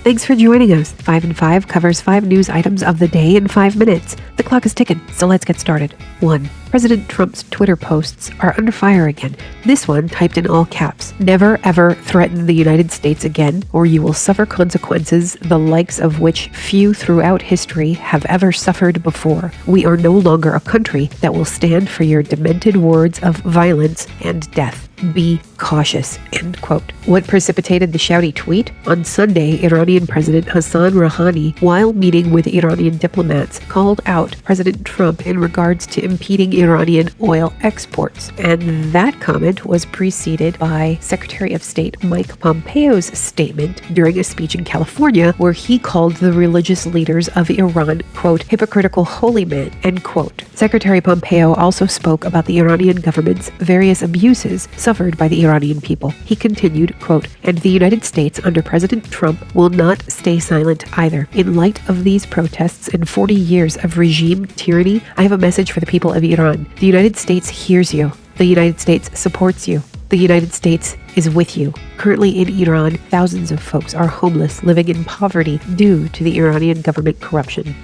Thanks for joining us. 5 in 5 covers 5 news items of the day in 5 minutes. The clock is ticking, so let's get started. 1. President Trump's Twitter posts are under fire again. This one typed in all caps. Never ever threaten the United States again, or you will suffer consequences the likes of which few throughout history have ever suffered before. We are no longer a country that will stand for your demented words of violence and death. Be cautious, end quote. What precipitated the shouty tweet? On Sunday, Iranian President Hassan Rouhani, while meeting with Iranian diplomats, called out President Trump in regards to impeding Iranian oil exports. And that comment was preceded by Secretary of State Mike Pompeo's statement during a speech in California where he called the religious leaders of Iran, quote, hypocritical holy men, end quote. Secretary Pompeo also spoke about the Iranian government's various abuses suffered by the Iranian people. He continued, quote, and the United States under President Trump will not stay silent either. In light of these protests and 40 years of regime tyranny, I have a message for the people of Iran. The United States hears you. The United States supports you. The United States is with you. Currently in Iran, thousands of folks are homeless, living in poverty due to the Iranian government corruption.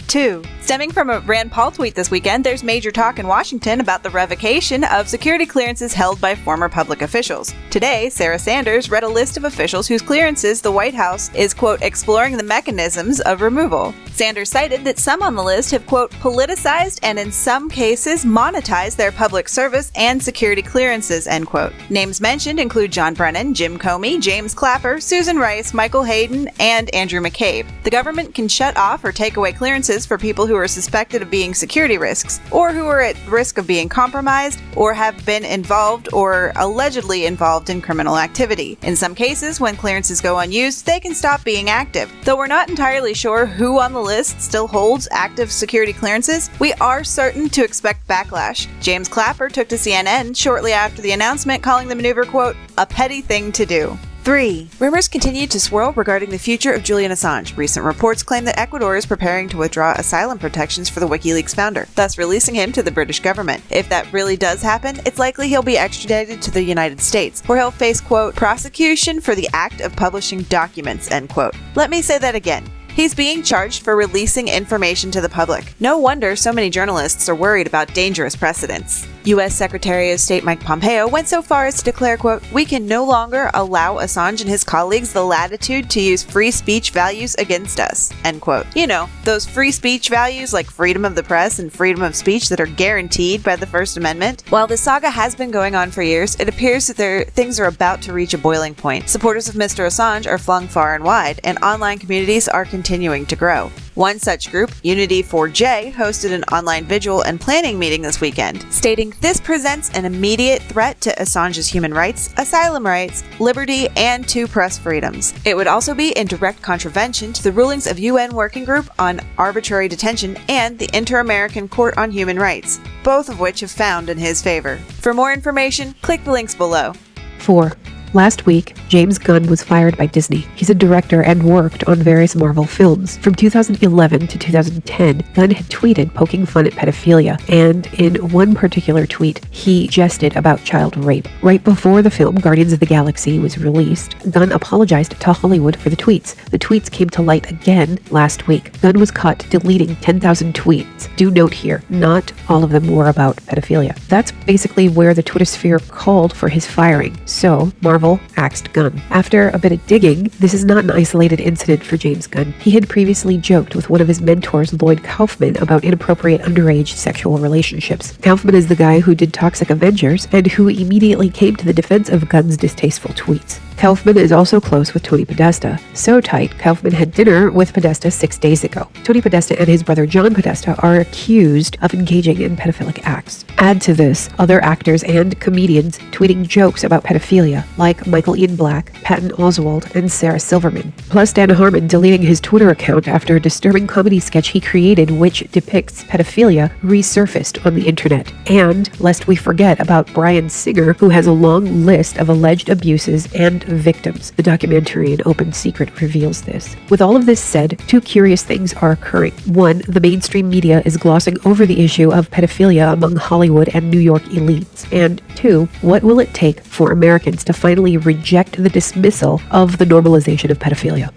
2. Stemming from a Rand Paul tweet this weekend, there's major talk in Washington about the revocation of security clearances held by former public officials. Today, Sarah Sanders read a list of officials whose clearances the White House is, quote, exploring the mechanisms of removal. Sanders cited that some on the list have, quote, politicized and in some cases monetized their public service and security clearances, end quote. Names mentioned include John Brennan, Jim Comey, James Clapper, Susan Rice, Michael Hayden, and Andrew McCabe. The government can shut off or take away clearances for people who are suspected of being security risks, or who are at risk of being compromised, or have been involved or allegedly involved in criminal activity. In some cases, when clearances go unused, they can stop being active. Though we're not entirely sure who on the list still holds active security clearances, we are certain to expect backlash. James Clapper took to CNN shortly after the announcement, calling the maneuver, quote, a petty thing to do. 3. Rumors continue to swirl regarding the future of Julian Assange. Recent reports claim that Ecuador is preparing to withdraw asylum protections for the WikiLeaks founder, thus releasing him to the British government. If that really does happen, it's likely he'll be extradited to the United States, where he'll face, quote, prosecution for the act of publishing documents, end quote. Let me say that again. He's being charged for releasing information to the public. No wonder so many journalists are worried about dangerous precedents. U.S. Secretary of State Mike Pompeo went so far as to declare, quote, we can no longer allow Assange and his colleagues the latitude to use free speech values against us, end quote. You know, those free speech values like freedom of the press and freedom of speech that are guaranteed by the First Amendment. While this saga has been going on for years, it appears that things are about to reach a boiling point. Supporters of Mr. Assange are flung far and wide, and online communities are continuing to grow. One such group, Unity4J, hosted an online vigil and planning meeting this weekend, stating this presents an immediate threat to Assange's human rights, asylum rights, liberty, and to press freedoms. It would also be in direct contravention to the rulings of UN Working Group on Arbitrary Detention and the Inter-American Court on Human Rights, both of which have found in his favor. For more information, click the links below. 4. Last week, James Gunn was fired by Disney. He's a director and worked on various Marvel films. From 2011 to 2010, Gunn had tweeted poking fun at pedophilia, and in one particular tweet, he jested about child rape. Right before the film Guardians of the Galaxy was released, Gunn apologized to Hollywood for the tweets. The tweets came to light again last week. Gunn was caught deleting 10,000 tweets. Do note here, not all of them were about pedophilia. That's basically where the Twitter sphere called for his firing. So, Marvel axed Gunn. After a bit of digging, this is not an isolated incident for James Gunn. He had previously joked with one of his mentors, Lloyd Kaufman, about inappropriate underage sexual relationships. Kaufman is the guy who did Toxic Avengers and who immediately came to the defense of Gunn's distasteful tweets. Kaufman is also close with Tony Podesta. So tight, Kaufman had dinner with Podesta 6 days ago. Tony Podesta and his brother John Podesta are accused of engaging in pedophilic acts. Add to this, other actors and comedians tweeting jokes about pedophilia, like Michael Ian Black, Patton Oswalt, and Sarah Silverman. Plus Dan Harmon deleting his Twitter account after a disturbing comedy sketch he created which depicts pedophilia resurfaced on the internet. And, lest we forget about Bryan Singer, who has a long list of alleged abuses and victims. The documentary An Open Secret reveals this. With all of this said, two curious things are occurring. One, the mainstream media is glossing over the issue of pedophilia among Hollywood and New York elites. And two, what will it take for Americans to finally reject the dismissal of the normalization of pedophilia?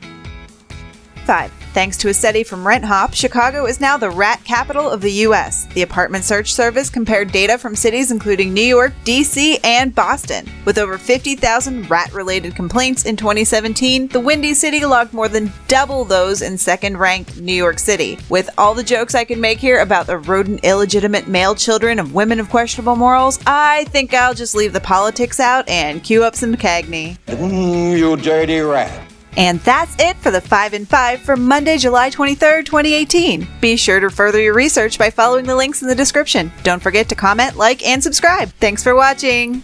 5. Thanks to a study from RentHop, Chicago is now the rat capital of the U.S. The apartment search service compared data from cities including New York, D.C., and Boston. With over 50,000 rat-related complaints in 2017, the Windy City logged more than double those in second-ranked New York City. With all the jokes I can make here about the rodent illegitimate male children of women of questionable morals, I think I'll just leave the politics out and cue up some Cagney. You dirty rat. And that's it for the 5 in 5 for Monday, July 23rd, 2018. Be sure to further your research by following the links in the description. Don't forget to comment, like, and subscribe. Thanks for watching!